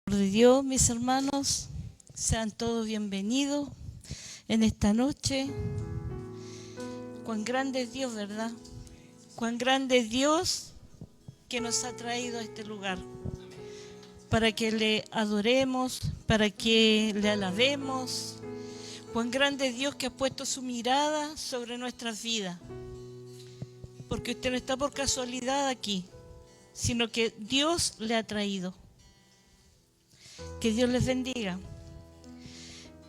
De Dios, mis hermanos, sean todos bienvenidos en esta noche. Cuán grande es Dios, ¿verdad? Cuán grande es Dios que nos ha traído a este lugar para que le adoremos, para que le alabemos. Cuán grande es Dios que ha puesto su mirada sobre nuestras vidas, porque usted no está por casualidad aquí, sino que Dios le ha traído. Que Dios les bendiga.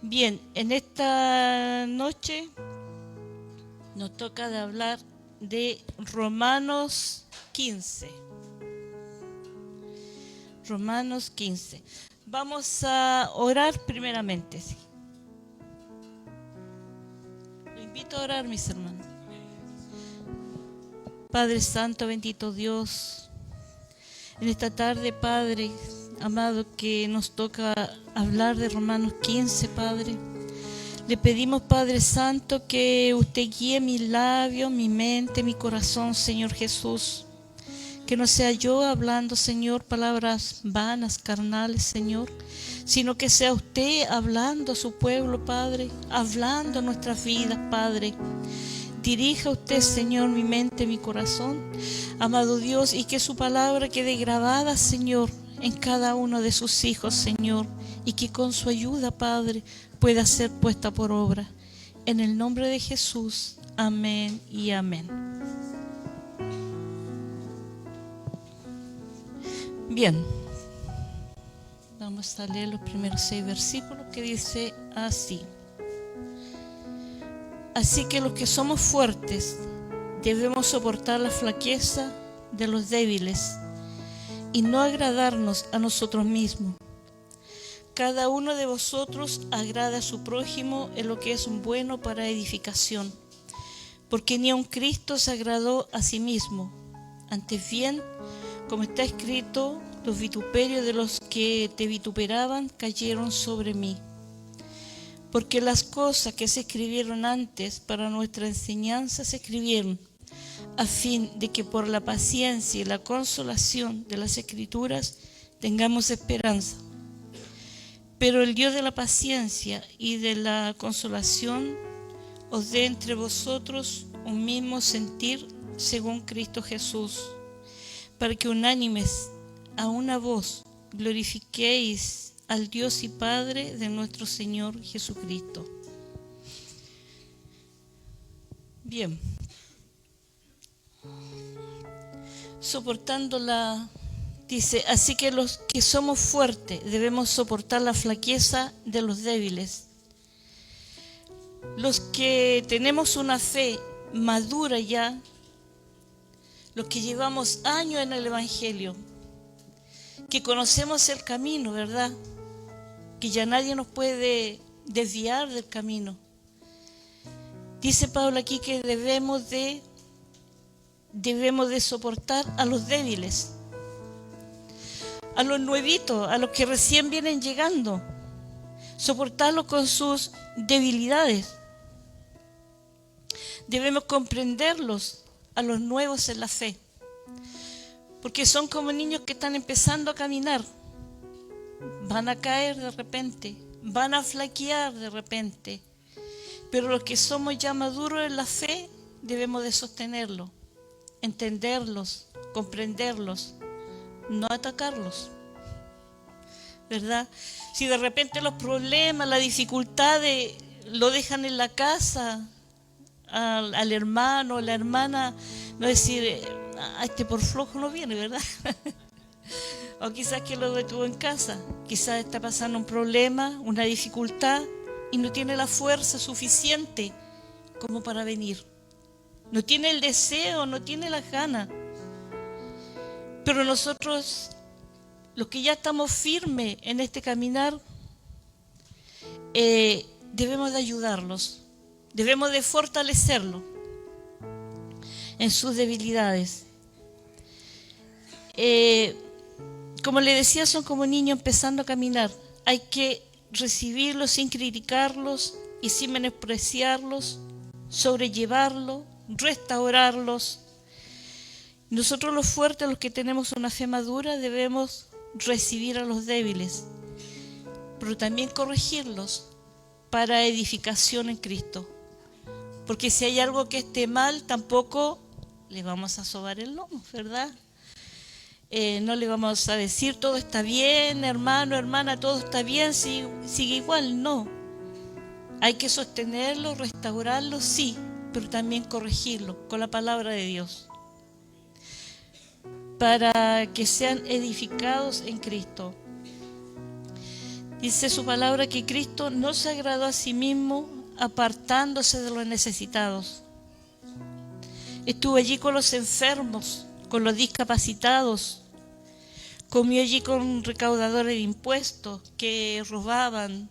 Bien, en esta noche nos toca de hablar de Romanos 15. Romanos 15. Vamos a orar primeramente. ¿Sí? Lo invito a orar, mis hermanos. Padre Santo, bendito Dios, en esta tarde, Padre amado, que nos toca hablar de Romanos 15, Padre. Le pedimos, Padre Santo, que usted guíe mis labios, mi mente, mi corazón, Señor Jesús. Que no sea yo hablando, Señor, palabras vanas, carnales, Señor, sino que sea usted hablando a su pueblo, Padre, hablando a nuestras vidas, Padre. Dirija usted, Señor, mi mente, mi corazón, amado Dios, y que su palabra quede grabada, Señor, en cada uno de sus hijos, Señor, y que con su ayuda, Padre, pueda ser puesta por obra. En el nombre de Jesús, amén y amén. Bien, vamos a leer los primeros 6 versículos que dice así. Así que los que somos fuertes debemos soportar la flaqueza de los débiles y no agradarnos a nosotros mismos. Cada uno de vosotros agrada a su prójimo en lo que es bueno para edificación, porque ni aun Cristo se agradó a sí mismo. Antes bien, como está escrito, los vituperios de los que te vituperaban cayeron sobre mí. Porque las cosas que se escribieron antes para nuestra enseñanza se escribieron, a fin de que por la paciencia y la consolación de las Escrituras tengamos esperanza. Pero el Dios de la paciencia y de la consolación os dé entre vosotros un mismo sentir según Cristo Jesús, para que unánimes a una voz glorifiquéis al Dios y Padre de nuestro Señor Jesucristo. Bien. Dice, así que los que somos fuertes debemos soportar la flaqueza de los débiles. Los que tenemos una fe madura ya, los que llevamos años en el Evangelio, que conocemos el camino, ¿verdad? Que ya nadie nos puede desviar del camino. Dice Pablo aquí que debemos de soportar a los débiles, a los nuevitos, a los que recién vienen llegando, soportarlos con sus debilidades. Debemos comprenderlos a los nuevos en la fe, porque son como niños que están empezando a caminar. Van a caer de repente, van a flaquear de repente, pero los que somos ya maduros en la fe debemos de sostenerlos, entenderlos, comprenderlos, no atacarlos, ¿verdad? Si de repente los problemas, las dificultades lo dejan en la casa, al hermano o la hermana, no decir, por flojo no viene, ¿verdad? O quizás que lo detuvo en casa, quizás está pasando un problema, una dificultad y no tiene la fuerza suficiente como para venir. No tiene el deseo, no tiene las ganas. Pero nosotros, los que ya estamos firmes en este caminar, debemos de ayudarlos, debemos de fortalecerlos en sus debilidades. Como le decía, son como niños empezando a caminar. Hay que recibirlos sin criticarlos y sin menospreciarlos, sobrellevarlos, restaurarlos. Nosotros los fuertes, los que tenemos una fe madura, debemos recibir a los débiles, pero también corregirlos para edificación en Cristo. Porque si hay algo que esté mal, tampoco le vamos a sobar el lomo, ¿verdad? No le vamos a decir todo está bien, hermano, hermana, todo está bien, sigue igual, no. Hay que sostenerlo, restaurarlo, sí, pero también corregirlo con la palabra de Dios, para que sean edificados en Cristo. Dice su palabra que Cristo no se agradó a sí mismo apartándose de los necesitados. Estuvo allí con los enfermos, con los discapacitados. Comió allí con recaudadores de impuestos que robaban,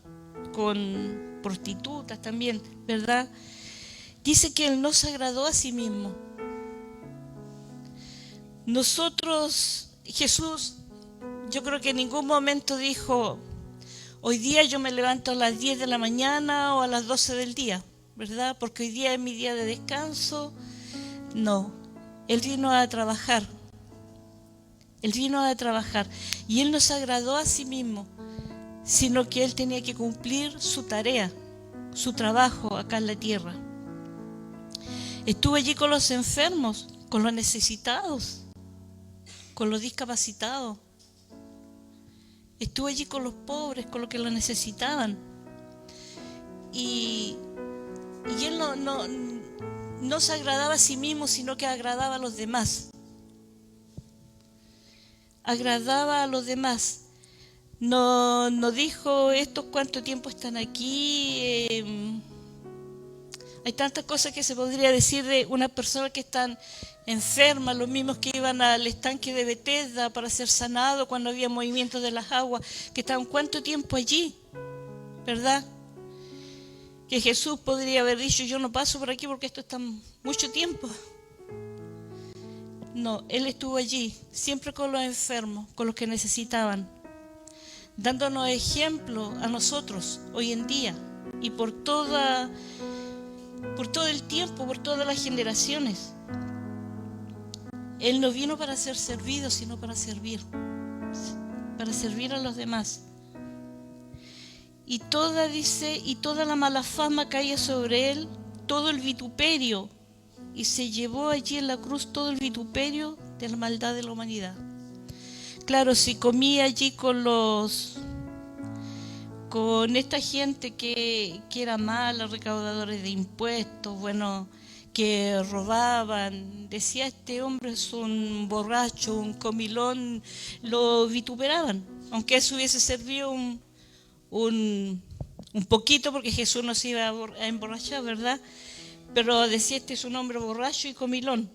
con prostitutas también, ¿verdad? Dice que Él no se agradó a sí mismo. Nosotros, Jesús, yo creo que en ningún momento dijo, hoy día yo me levanto a las 10 de la mañana o a las 12 del día, ¿verdad? Porque hoy día es mi día de descanso. No, Él vino a trabajar. Él vino a trabajar y Él no se agradó a sí mismo, sino que Él tenía que cumplir su tarea, su trabajo acá en la tierra. Estuvo allí con los enfermos, con los necesitados, con los discapacitados. Estuvo allí con los pobres, con los que lo necesitaban. Y Él no se agradaba a sí mismo, sino que agradaba a los demás. Agradaba a los demás. No dijo estos cuánto tiempo están aquí. Hay tantas cosas que se podría decir de unas personas que están enfermas, los mismos que iban al estanque de Betesda para ser sanados cuando había movimiento de las aguas, que estaban cuánto tiempo allí, ¿verdad? Que Jesús podría haber dicho, yo no paso por aquí porque esto está mucho tiempo. No, Él estuvo allí, siempre con los enfermos, con los que necesitaban, dándonos ejemplo a nosotros hoy en día y por todo el tiempo, por todas las generaciones. Él no vino para ser servido, sino para servir a los demás. Y toda la mala fama caía sobre Él, todo el vituperio, y se llevó allí en la cruz todo el vituperio de la maldad de la humanidad. Claro, si comía allí con esta gente que era mala, recaudadores de impuestos, bueno, que robaban, decía este hombre es un borracho, un comilón, lo vituperaban, aunque eso hubiese servido un poquito, porque Jesús no se iba a emborrachar, ¿verdad? Pero decía este es un hombre borracho y comilón.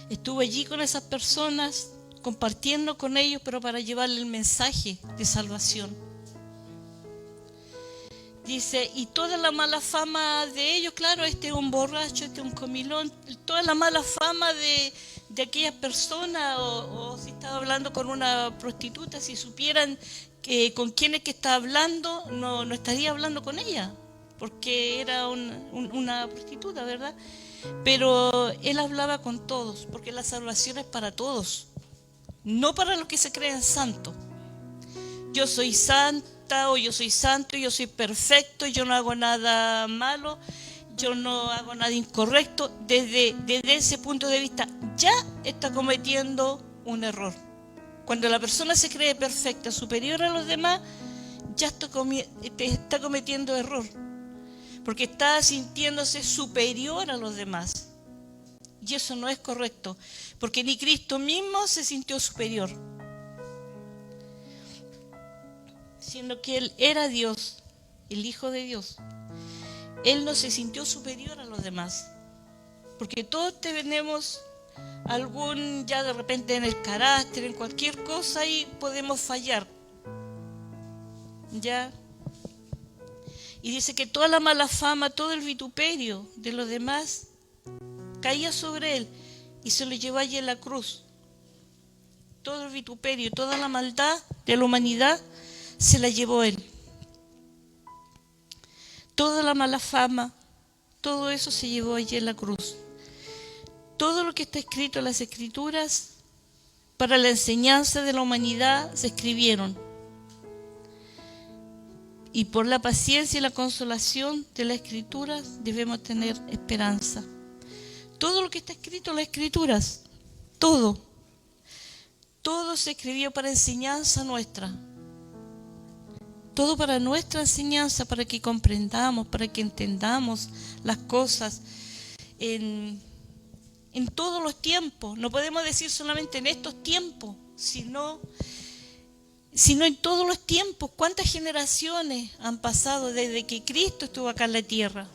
Estuvo allí con esas personas, compartiendo con ellos, pero para llevarle el mensaje de salvación. Dice, y toda la mala fama de ellos, claro, este es un borracho, este es un comilón, toda la mala fama de aquellas personas, o si estaba hablando con una prostituta, si supieran con quién es que está hablando, no estaría hablando con ella, porque era una prostituta, ¿verdad? Pero Él hablaba con todos, porque la salvación es para todos, no para los que se creen santos. Yo soy santa o yo soy santo, yo soy perfecto, yo no hago nada malo, yo no hago nada incorrecto. Desde ese punto de vista ya está cometiendo un error. Cuando la persona se cree perfecta, superior a los demás, ya está cometiendo error, porque está sintiéndose superior a los demás. Y eso no es correcto, porque ni Cristo mismo se sintió superior, sino que Él era Dios, el Hijo de Dios. Él no se sintió superior a los demás, porque todos tenemos algún, ya de repente en el carácter, en cualquier cosa, y podemos fallar, ¿ya? Y dice que toda la mala fama, todo el vituperio de los demás caía sobre Él y se lo llevó allí en la cruz. Todo el vituperio, toda la maldad de la humanidad se la llevó Él. Toda la mala fama, todo eso se llevó allí en la cruz. Todo lo que está escrito en las Escrituras para la enseñanza de la humanidad se escribieron. Y por la paciencia y la consolación de las Escrituras debemos tener esperanza. Todo lo que está escrito en las Escrituras, todo se escribió para enseñanza nuestra. Todo para nuestra enseñanza, para que comprendamos, para que entendamos las cosas en todos los tiempos. No podemos decir solamente en estos tiempos, sino en todos los tiempos. ¿Cuántas generaciones han pasado desde que Cristo estuvo acá en la tierra?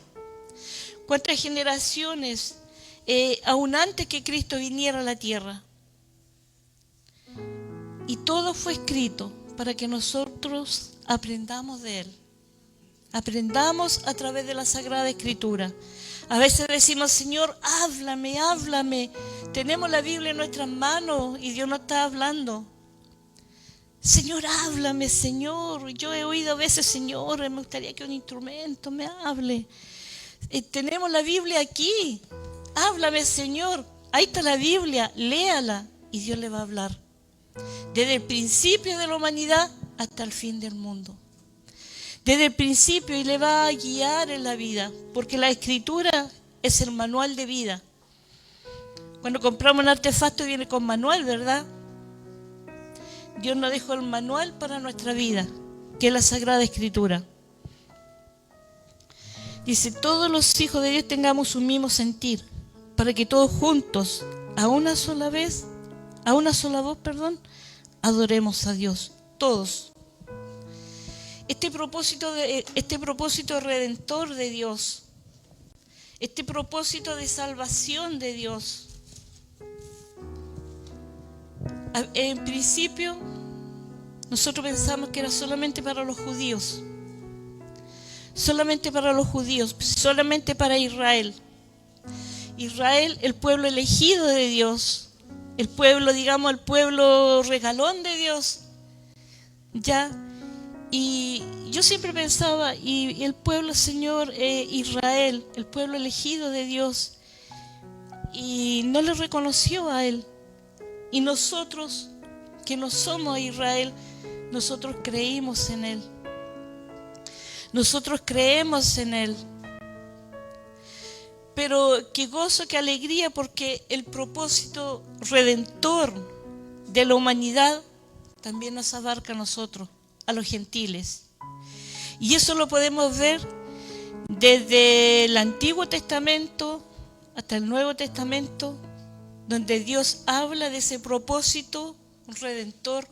¿Cuántas generaciones aún antes que Cristo viniera a la tierra? Y todo fue escrito para que nosotros aprendamos de Él. Aprendamos a través de la Sagrada Escritura. A veces decimos, Señor, háblame, háblame. Tenemos la Biblia en nuestras manos y Dios nos está hablando. Señor, háblame, Señor. Yo he oído a veces, Señor, me gustaría que un instrumento me hable. Tenemos la Biblia aquí. Háblame, Señor. Ahí está la Biblia, léala y Dios le va a hablar. Desde el principio de la humanidad hasta el fin del mundo. Desde el principio, y le va a guiar en la vida, porque la Escritura es el manual de vida. Cuando compramos un artefacto viene con manual, ¿verdad? Dios nos dejó el manual para nuestra vida, que es la Sagrada Escritura. Dice, todos los hijos de Dios tengamos un mismo sentir, para que todos juntos, a una sola voz, adoremos a Dios, todos. Este propósito redentor de Dios, este propósito de salvación de Dios, en principio nosotros pensamos que era solamente para los judíos, solamente para Israel. Israel, el pueblo elegido de Dios, el pueblo, digamos, el pueblo regalón de Dios, ya. Y yo siempre pensaba, y el pueblo, Señor, Israel, el pueblo elegido de Dios, y no le reconoció a Él. Y nosotros, que no somos Israel, nosotros creímos en Él. Nosotros creemos en Él. Pero qué gozo, qué alegría, porque el propósito redentor de la humanidad también nos abarca a nosotros, a los gentiles. Y eso lo podemos ver desde el Antiguo Testamento hasta el Nuevo Testamento, donde Dios habla de ese propósito redentor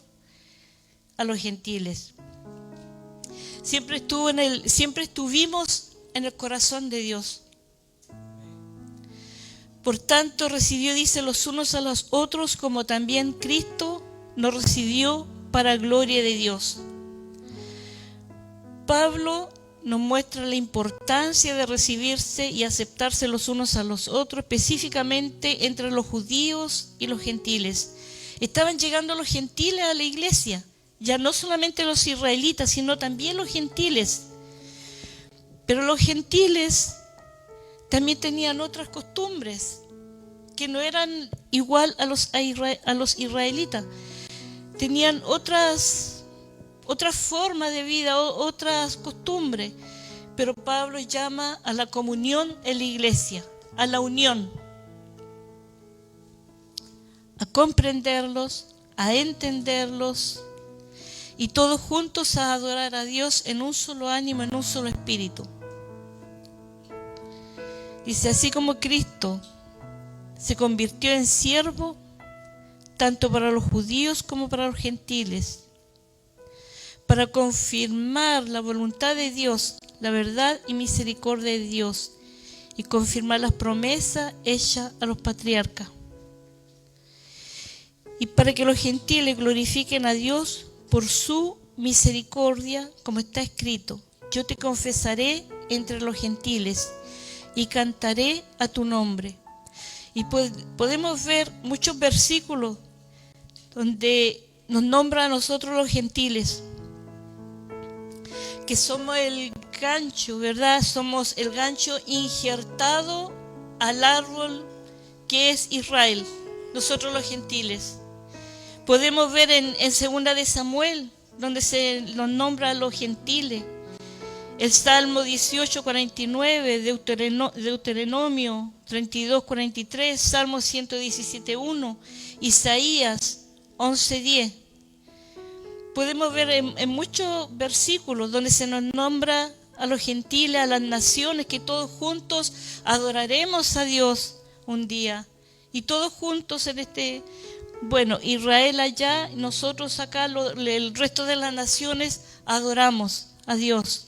a los gentiles. Siempre estuvimos en el corazón de Dios. Por tanto, recibió, dice, los unos a los otros, como también Cristo nos recibió para gloria de Dios. Pablo nos muestra la importancia de recibirse y aceptarse los unos a los otros, específicamente entre los judíos y los gentiles. Estaban llegando los gentiles a la iglesia, ya no solamente los israelitas, sino también los gentiles. Pero los gentiles también tenían otras costumbres que no eran igual a los israelitas. Tenían otras formas de vida, otras costumbres. Pero Pablo llama a la comunión en la iglesia, a la unión, a comprenderlos, a entenderlos y todos juntos a adorar a Dios en un solo ánimo, en un solo espíritu. Dice, así como Cristo se convirtió en siervo, tanto para los judíos como para los gentiles, para confirmar la voluntad de Dios, la verdad y misericordia de Dios, y confirmar las promesas hechas a los patriarcas. Y para que los gentiles glorifiquen a Dios por su misericordia, como está escrito, yo te confesaré entre los gentiles y cantaré a tu nombre. Y podemos ver muchos versículos donde nos nombra a nosotros los gentiles, que somos el gancho, ¿verdad? Somos el gancho injertado al árbol que es Israel, nosotros los gentiles. Podemos ver en Segunda de Samuel, donde se nos nombra a los gentiles. El Salmo 18:49, Deuteronomio 32:43, Salmo 117:1, Isaías 11:10. Podemos ver en muchos versículos donde se nos nombra a los gentiles, a las naciones, que todos juntos adoraremos a Dios un día. Y todos juntos en Israel allá, nosotros acá, el resto de las naciones adoramos a Dios.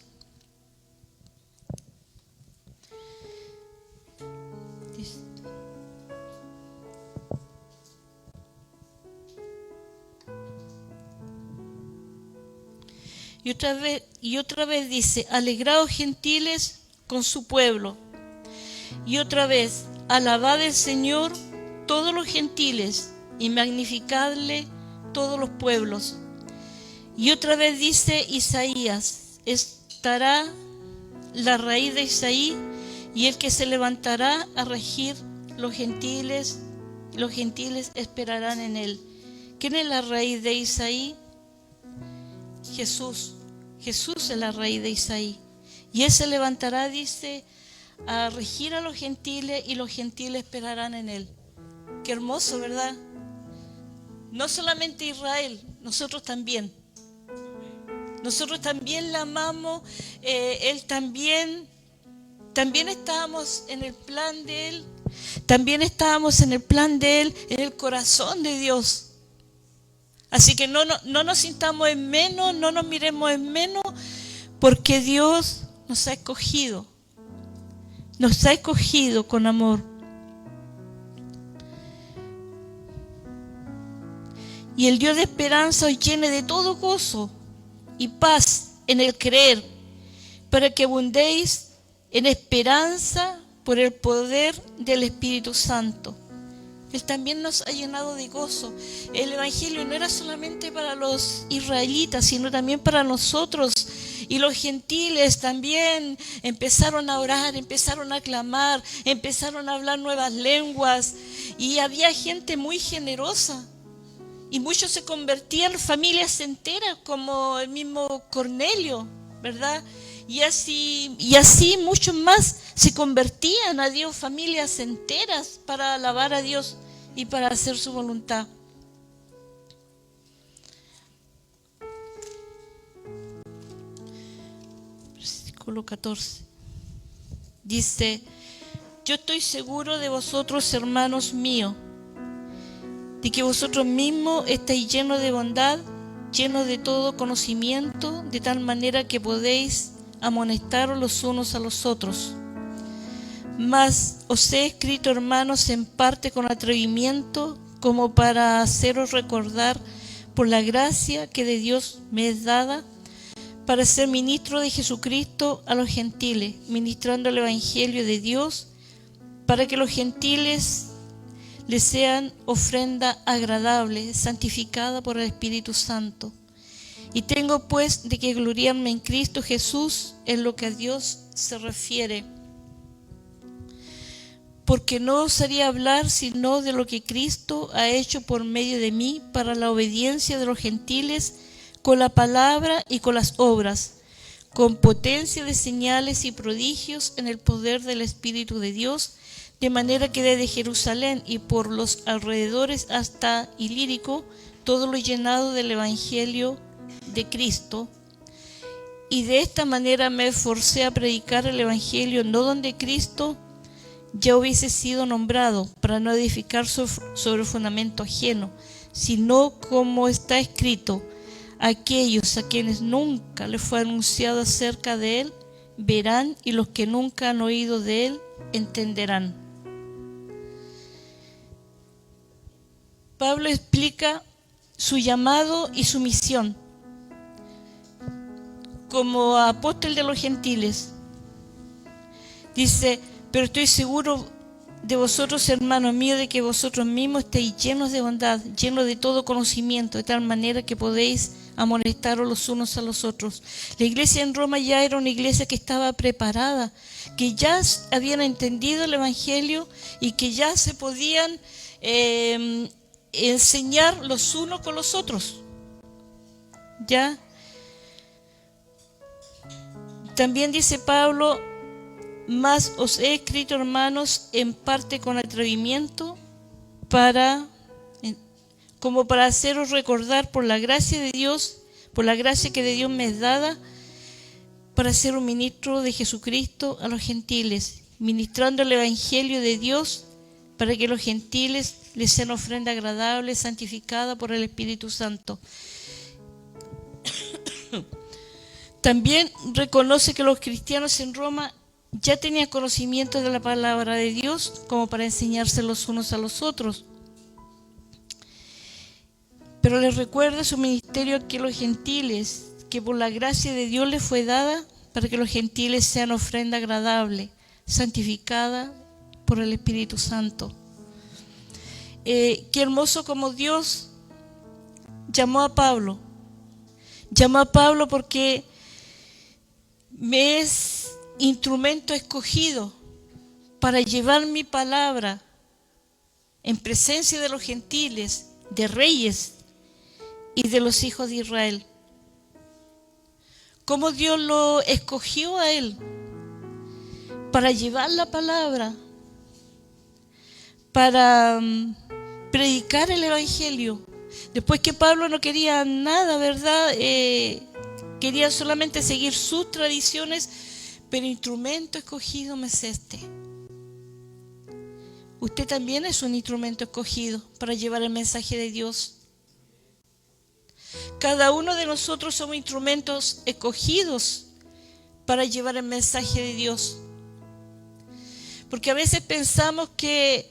Y otra vez dice, alegraos gentiles con su pueblo. Y otra vez, alabad al Señor todos los gentiles y magnificadle todos los pueblos. Y otra vez dice Isaías, estará la raíz de Isaí y el que se levantará a regir los gentiles esperarán en él. ¿Quién es la raíz de Isaí? Jesús. Jesús es la raíz de Isaí. Y él se levantará, dice, a regir a los gentiles y los gentiles esperarán en él. Qué hermoso, ¿verdad? No solamente Israel, nosotros también. Nosotros también la amamos. Él también estábamos en el plan de él. También estábamos en el plan de él, en el corazón de Dios. Así que no nos sintamos en menos, no nos miremos en menos, porque Dios nos ha escogido con amor. Y el Dios de esperanza os llene de todo gozo y paz en el creer, para que abundéis en esperanza por el poder del Espíritu Santo. Él también nos ha llenado de gozo. El Evangelio no era solamente para los israelitas, sino también para nosotros. Y los gentiles también empezaron a orar, empezaron a clamar, empezaron a hablar nuevas lenguas. Y había gente muy generosa. Y muchos se convertían en familias enteras, como el mismo Cornelio, ¿verdad? Y así muchos más se convertían a Dios, familias enteras, para alabar a Dios y para hacer su voluntad. Versículo 14. Dice, yo estoy seguro de vosotros, hermanos míos, de que vosotros mismos estáis llenos de bondad, llenos de todo conocimiento, de tal manera que podéis amonestaros los unos a los otros. Mas os he escrito, hermanos, en parte con atrevimiento, como para haceros recordar por la gracia que de Dios me es dada, para ser ministro de Jesucristo a los gentiles, ministrando el Evangelio de Dios, para que los gentiles les sean ofrenda agradable, santificada por el Espíritu Santo. Y tengo pues de que gloriarme en Cristo Jesús en lo que a Dios se refiere. Porque no osaría hablar sino de lo que Cristo ha hecho por medio de mí para la obediencia de los gentiles, con la palabra y con las obras, con potencia de señales y prodigios en el poder del Espíritu de Dios, de manera que desde Jerusalén y por los alrededores hasta Ilírico, todo lo llenado del Evangelio de Cristo. Y de esta manera me esforcé a predicar el Evangelio no donde Cristo ya hubiese sido nombrado, para no edificar sobre fundamento ajeno, sino como está escrito, aquellos a quienes nunca les fue anunciado acerca de él, verán, y los que nunca han oído de él, entenderán. Pablo explica su llamado y su misión como apóstol de los gentiles. Dice, pero estoy seguro de vosotros, hermanos míos, de que vosotros mismos estéis llenos de bondad, llenos de todo conocimiento, de tal manera que podéis amonestaros los unos a los otros. La iglesia en Roma ya era una iglesia que estaba preparada, que ya habían entendido el Evangelio y que ya se podían enseñar los unos con los otros. ¿Ya? También dice Pablo: mas os he escrito, hermanos, en parte con atrevimiento, como para haceros recordar por la gracia de Dios, por la gracia que de Dios me es dada, para ser un ministro de Jesucristo a los gentiles, ministrando el evangelio de Dios, para que los gentiles les sean ofrenda agradable, santificada por el Espíritu Santo. También reconoce que los cristianos en Roma ya tenían conocimiento de la palabra de Dios como para enseñarse los unos a los otros. Pero les recuerda su ministerio que los gentiles, que por la gracia de Dios les fue dada para que los gentiles sean ofrenda agradable, santificada por el Espíritu Santo. Qué hermoso como Dios llamó a Pablo. Llamó a Pablo porque me es instrumento escogido para llevar mi palabra en presencia de los gentiles, de reyes y de los hijos de Israel. Cómo Dios lo escogió a él para llevar la palabra, para predicar el evangelio. Después que Pablo no quería nada, ¿verdad? Quería solamente seguir sus tradiciones, pero instrumento escogido me es este. Usted también es un instrumento escogido para llevar el mensaje de Dios. Cada uno de nosotros somos instrumentos escogidos para llevar el mensaje de Dios. Porque a veces pensamos que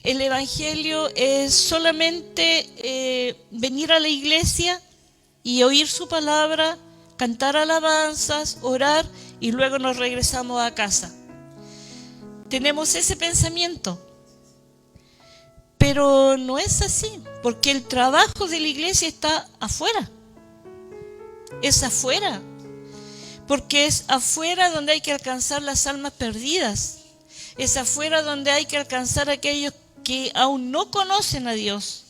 el evangelio es solamente venir a la iglesia y oír su palabra, cantar alabanzas, orar y luego nos regresamos a casa. Tenemos ese pensamiento, pero no es así, porque el trabajo de la iglesia está afuera. Es afuera, porque es afuera donde hay que alcanzar las almas perdidas. Es afuera donde hay que alcanzar a aquellos que aún no conocen a Dios.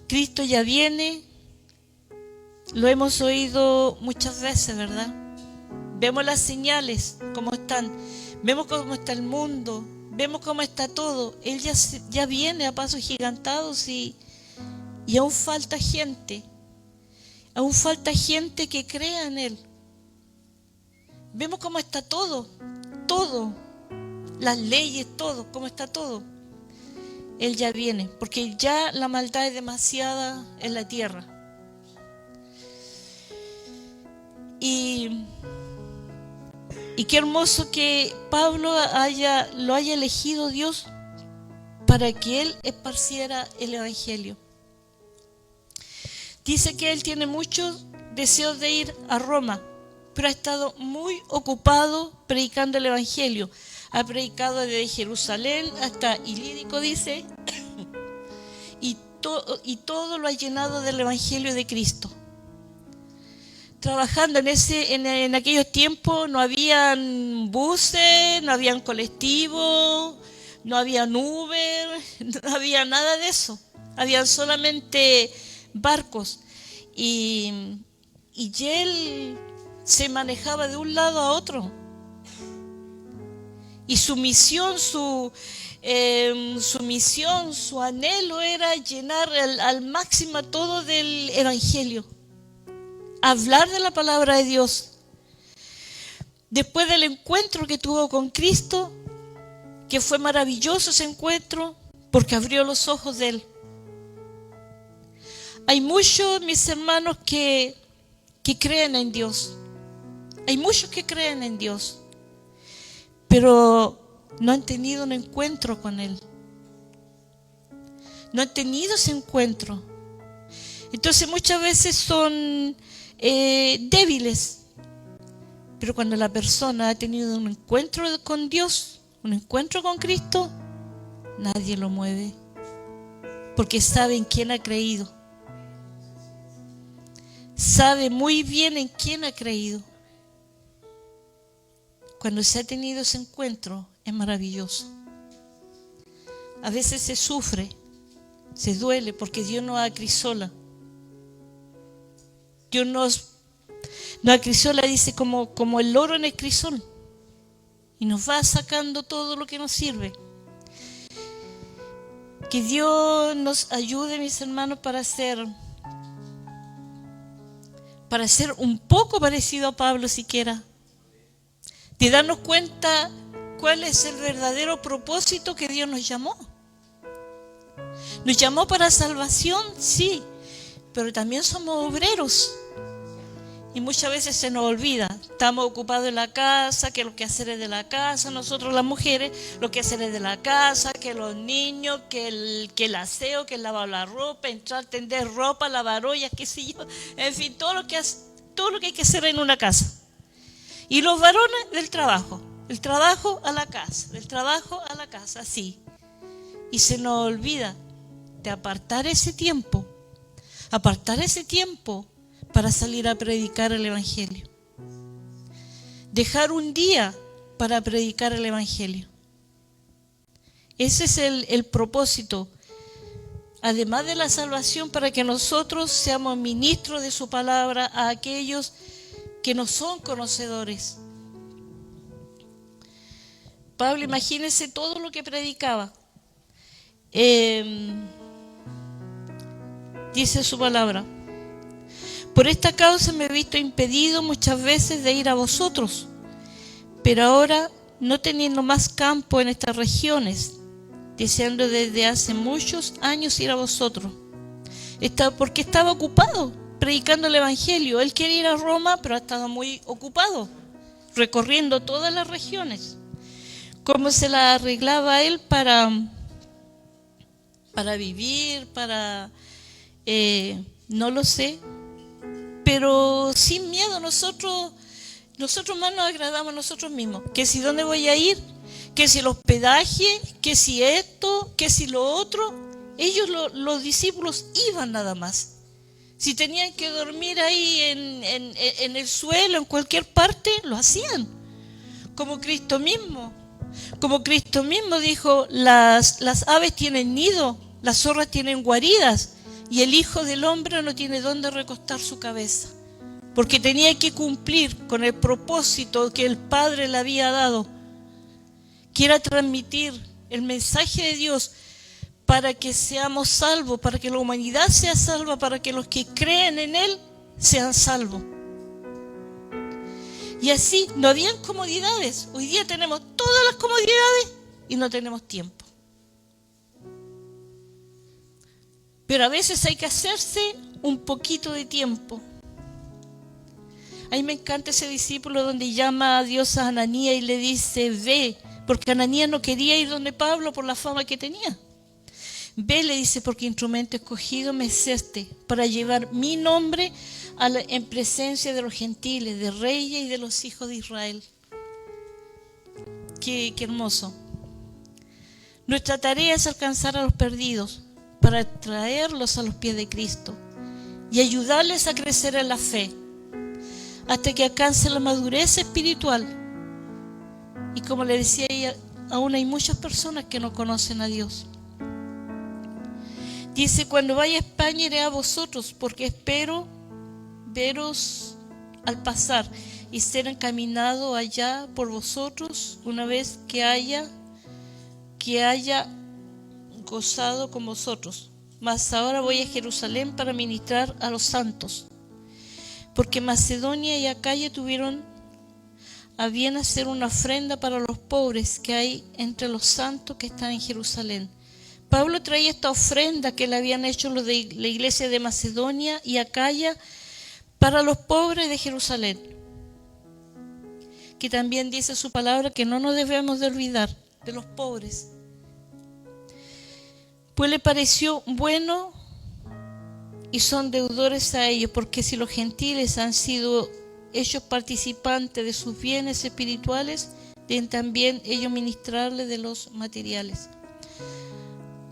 Cristo ya viene, lo hemos oído muchas veces, ¿verdad? Vemos las señales, cómo están, vemos cómo está el mundo, vemos cómo está todo. Él ya viene a pasos gigantados y aún falta gente que crea en Él. Vemos cómo está todo, las leyes, todo, cómo está todo. Él ya viene, porque ya la maldad es demasiada en la tierra. Y qué hermoso que Pablo lo haya elegido Dios para que él esparciera el evangelio. Dice que él tiene muchos deseos de ir a Roma, pero ha estado muy ocupado predicando el evangelio. Ha predicado desde Jerusalén hasta Ilírico, dice, y todo lo ha llenado del evangelio de Cristo. Trabajando en aquellos tiempos no habían buses, no habían colectivos, no habían Uber, no había nada de eso. Habían solamente barcos y él se manejaba de un lado a otro. Y su misión, su anhelo era llenar al máximo todo del evangelio. Hablar de la palabra de Dios. Después del encuentro que tuvo con Cristo, que fue maravilloso ese encuentro, porque abrió los ojos de él. Hay muchos, mis hermanos, que creen en Dios. Hay muchos que creen en Dios, pero no han tenido un encuentro con Él. No han tenido ese encuentro. Entonces muchas veces son débiles. Pero cuando la persona ha tenido un encuentro con Dios, un encuentro con Cristo, nadie lo mueve. Porque sabe en quién ha creído. Sabe muy bien en quién ha creído. Cuando se ha tenido ese encuentro, es maravilloso. A veces se sufre, se duele, porque Dios nos acrisola. Dios nos acrisola, dice, como el oro en el crisol. Y nos va sacando todo lo que nos sirve. Que Dios nos ayude, mis hermanos, para ser un poco parecido a Pablo siquiera. De darnos cuenta cuál es el verdadero propósito que Dios nos llamó. Nos llamó para salvación, sí, pero también somos obreros. Y muchas veces se nos olvida. Estamos ocupados en la casa, que los quehaceres de la casa, nosotros las mujeres, los quehaceres de la casa, que los niños, que el aseo, que el lavar la ropa, entrar, tender ropa, lavar ollas, qué sé yo. En fin, todo lo que hay que hacer en una casa. Y los varones del trabajo a la casa, del trabajo a la casa, así. Y se nos olvida de apartar ese tiempo para salir a predicar el Evangelio. Dejar un día para predicar el Evangelio. Ese es el propósito. Además de la salvación, para que nosotros seamos ministros de su palabra a aquellos que no son conocedores. Pablo, imagínense todo lo que predicaba. Dice su palabra: por esta causa me he visto impedido muchas veces de ir a vosotros, pero ahora, no teniendo más campo en estas regiones, deseando desde hace muchos años ir a vosotros, porque estaba ocupado predicando el Evangelio. Él quería ir a Roma, pero ha estado muy ocupado, recorriendo todas las regiones. ¿Cómo se la arreglaba él para vivir, no lo sé? Pero sin miedo, nosotros más nos agradamos a nosotros mismos. Que si dónde voy a ir, que si el hospedaje, que si esto, que si lo otro. Ellos, los discípulos, iban nada más. Si tenían que dormir ahí en el suelo, en cualquier parte, lo hacían. Como Cristo mismo dijo: las aves tienen nido, las zorras tienen guaridas, y el Hijo del Hombre no tiene dónde recostar su cabeza. Porque tenía que cumplir con el propósito que el Padre le había dado, que era transmitir el mensaje de Dios para que seamos salvos, para que la humanidad sea salva, para que los que creen en Él sean salvos. Y así no habían comodidades. Hoy día tenemos todas las comodidades y no tenemos tiempo. Pero a veces hay que hacerse un poquito de tiempo. A mí me encanta ese discípulo donde llama a Dios a Ananías y le dice: ve, porque Ananías no quería ir donde Pablo por la fama que tenía. Ve, le dice, porque instrumento escogido me es este, para llevar mi nombre en presencia de los gentiles, de reyes y de los hijos de Israel. Qué hermoso. Nuestra tarea es alcanzar a los perdidos, para traerlos a los pies de Cristo y ayudarles a crecer en la fe hasta que alcancen la madurez espiritual. Y como le decía ella, aún hay muchas personas que no conocen a Dios. Dice: cuando vaya a España iré a vosotros, porque espero veros al pasar y ser encaminado allá por vosotros una vez que haya gozado con vosotros. Mas ahora voy a Jerusalén para ministrar a los santos, porque Macedonia y Acaya tuvieron a bien hacer una ofrenda para los pobres que hay entre los santos que están en Jerusalén. Pablo traía esta ofrenda que le habían hecho los de la iglesia de Macedonia y Acaya para los pobres de Jerusalén, que también dice su palabra que no nos debemos de olvidar de los pobres. Pues le pareció bueno y son deudores a ellos, porque si los gentiles han sido hechos participantes de sus bienes espirituales, deben también ellos ministrarles de los materiales.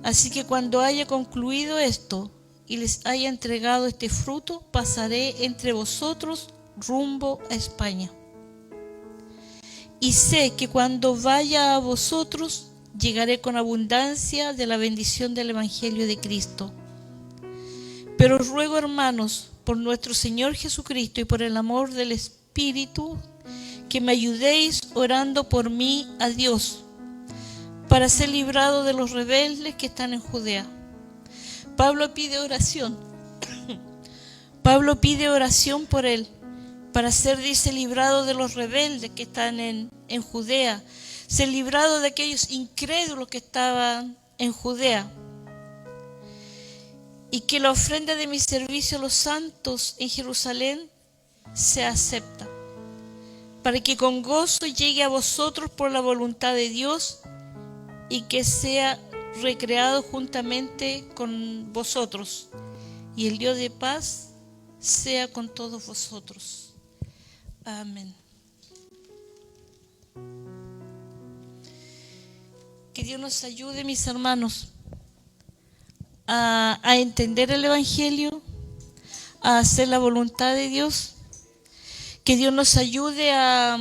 Así que cuando haya concluido esto y les haya entregado este fruto, pasaré entre vosotros rumbo a España. Y sé que cuando vaya a vosotros, llegaré con abundancia de la bendición del Evangelio de Cristo. Pero os ruego, hermanos, por nuestro Señor Jesucristo y por el amor del Espíritu, que me ayudéis orando por mí a Dios, para ser librado de los rebeldes que están en Judea. Pablo pide oración. Pablo pide oración por él, para ser, dice, librado de los rebeldes que están en Judea, ser librado de aquellos incrédulos que estaban en Judea, y que la ofrenda de mi servicio a los santos en Jerusalén sea acepta, para que con gozo llegue a vosotros por la voluntad de Dios y que sea recreado juntamente con vosotros, y el Dios de paz sea con todos vosotros. Amén. Que Dios nos ayude, mis hermanos, a entender el Evangelio, a hacer la voluntad de Dios. Que Dios nos ayude a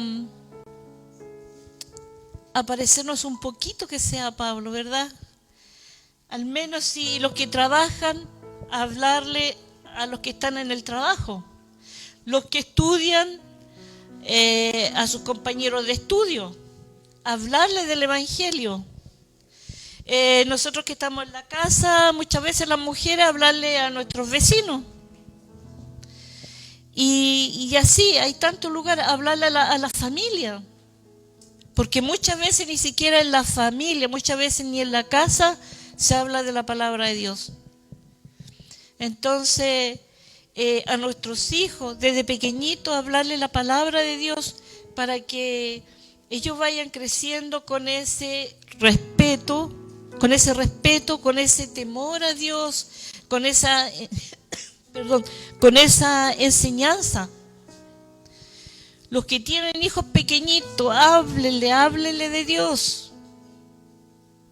parecernos un poquito que sea Pablo, ¿verdad? Al menos si los que trabajan, hablarle a los que están en el trabajo. Los que estudian, a sus compañeros de estudio. Hablarle del Evangelio. Nosotros que estamos en la casa, muchas veces las mujeres hablarle a nuestros vecinos. Y así, hay tantos lugares, hablarle a la familia. Porque muchas veces ni siquiera en la familia, muchas veces ni en la casa se habla de la palabra de Dios. Entonces, a nuestros hijos, desde pequeñitos, hablarle la palabra de Dios para que ellos vayan creciendo con ese respeto, con ese temor a Dios, con esa enseñanza. Los que tienen hijos pequeñitos, háblenle de Dios.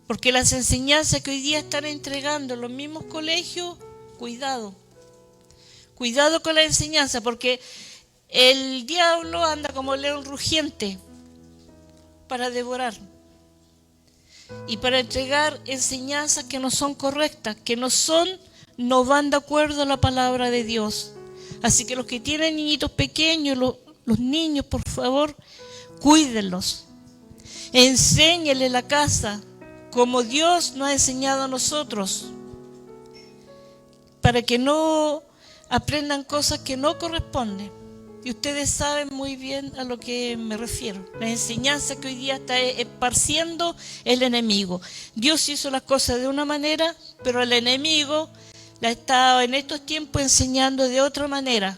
Porque las enseñanzas que hoy día están entregando en los mismos colegios, cuidado con la enseñanza, porque el diablo anda como león rugiente para devorar y para entregar enseñanzas que no son correctas, que no van de acuerdo a la palabra de Dios. Así que los que tienen niñitos pequeños, los niños, por favor, cuídenlos, enséñenle la casa como Dios nos ha enseñado a nosotros, para que no aprendan cosas que no corresponden. Y ustedes saben muy bien a lo que me refiero. La enseñanza que hoy día está esparciendo el enemigo. Dios hizo las cosas de una manera, pero el enemigo la está en estos tiempos enseñando de otra manera.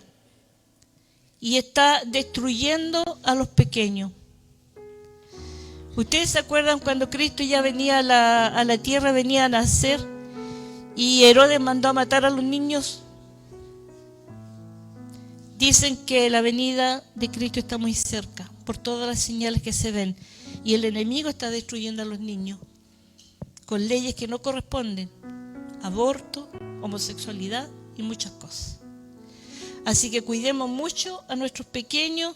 Y está destruyendo a los pequeños. ¿Ustedes se acuerdan cuando Cristo ya venía a la tierra, venía a nacer, y Herodes mandó a matar a los niños? Dicen que la venida de Cristo está muy cerca, por todas las señales que se ven. Y el enemigo está destruyendo a los niños, con leyes que no corresponden. Aborto, homosexualidad y muchas cosas. Así que cuidemos mucho a nuestros pequeños,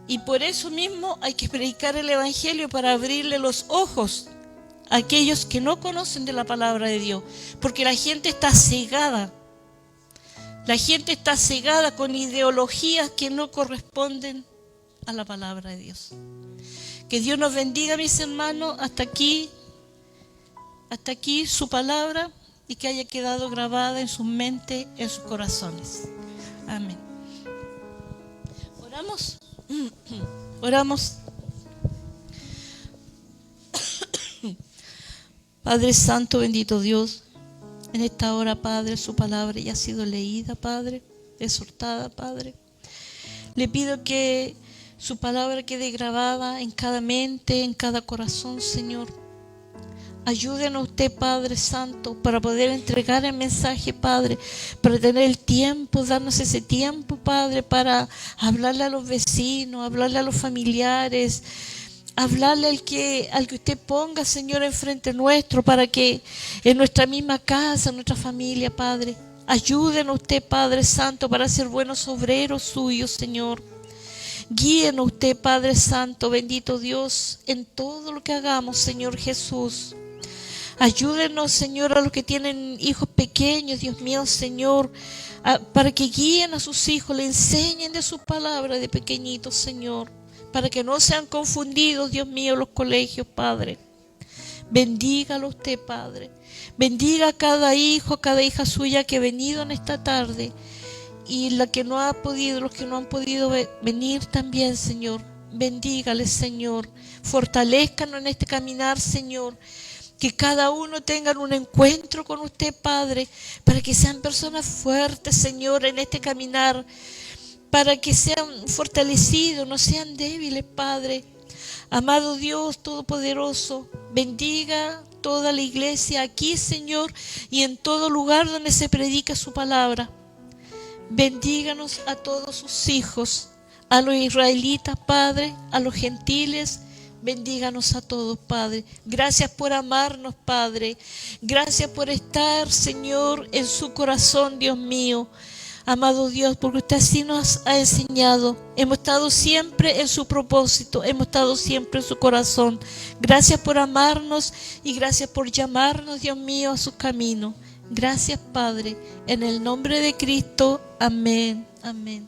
y por eso mismo hay que predicar el Evangelio, para abrirle los ojos a aquellos que no conocen de la palabra de Dios. Porque la gente está cegada. La gente está cegada con ideologías que no corresponden a la palabra de Dios. Que Dios nos bendiga, mis hermanos, hasta aquí su palabra, y que haya quedado grabada en sus mentes, en sus corazones. Amén. ¿Oramos? Oramos. Padre Santo, bendito Dios, en esta hora, Padre, su palabra ya ha sido leída, Padre, exhortada, Padre. Le pido que su palabra quede grabada en cada mente, en cada corazón, Señor. Ayúdenos usted, Padre Santo, para poder entregar el mensaje, Padre, para tener el tiempo, darnos ese tiempo, Padre, para hablarle a los vecinos, hablarle a los familiares, hablarle al que usted ponga, Señor, enfrente nuestro, para que en nuestra misma casa, en nuestra familia, Padre, ayúdenos usted, Padre Santo, para ser buenos obreros suyos, Señor. Guíenos usted, Padre Santo, bendito Dios, en todo lo que hagamos, Señor Jesús. Ayúdenos, Señor, a los que tienen hijos pequeños, Dios mío, Señor, para que guíen a sus hijos, le enseñen de su palabra de pequeñitos, Señor, para que no sean confundidos, Dios mío, los colegios, Padre. Bendígalo usted, Padre. Bendiga a cada hijo, a cada hija suya que ha venido en esta tarde, y la que no ha podido, los que no han podido venir también, Señor. Bendígales, Señor. Fortalézcanos en este caminar, Señor. Que cada uno tenga un encuentro con usted, Padre, para que sean personas fuertes, Señor, en este caminar, para que sean fortalecidos, no sean débiles, Padre. Amado Dios Todopoderoso, bendiga toda la iglesia aquí, Señor, y en todo lugar donde se predica su palabra. Bendíganos a todos sus hijos, a los israelitas, Padre, a los gentiles. Bendíganos a todos, Padre. Gracias por amarnos, Padre. Gracias por estar, Señor, en su corazón, Dios mío. Amado Dios, porque usted así nos ha enseñado. Hemos estado siempre en su propósito. Hemos estado siempre en su corazón. Gracias por amarnos y gracias por llamarnos, Dios mío, a su camino. Gracias, Padre. En el nombre de Cristo. Amén. Amén.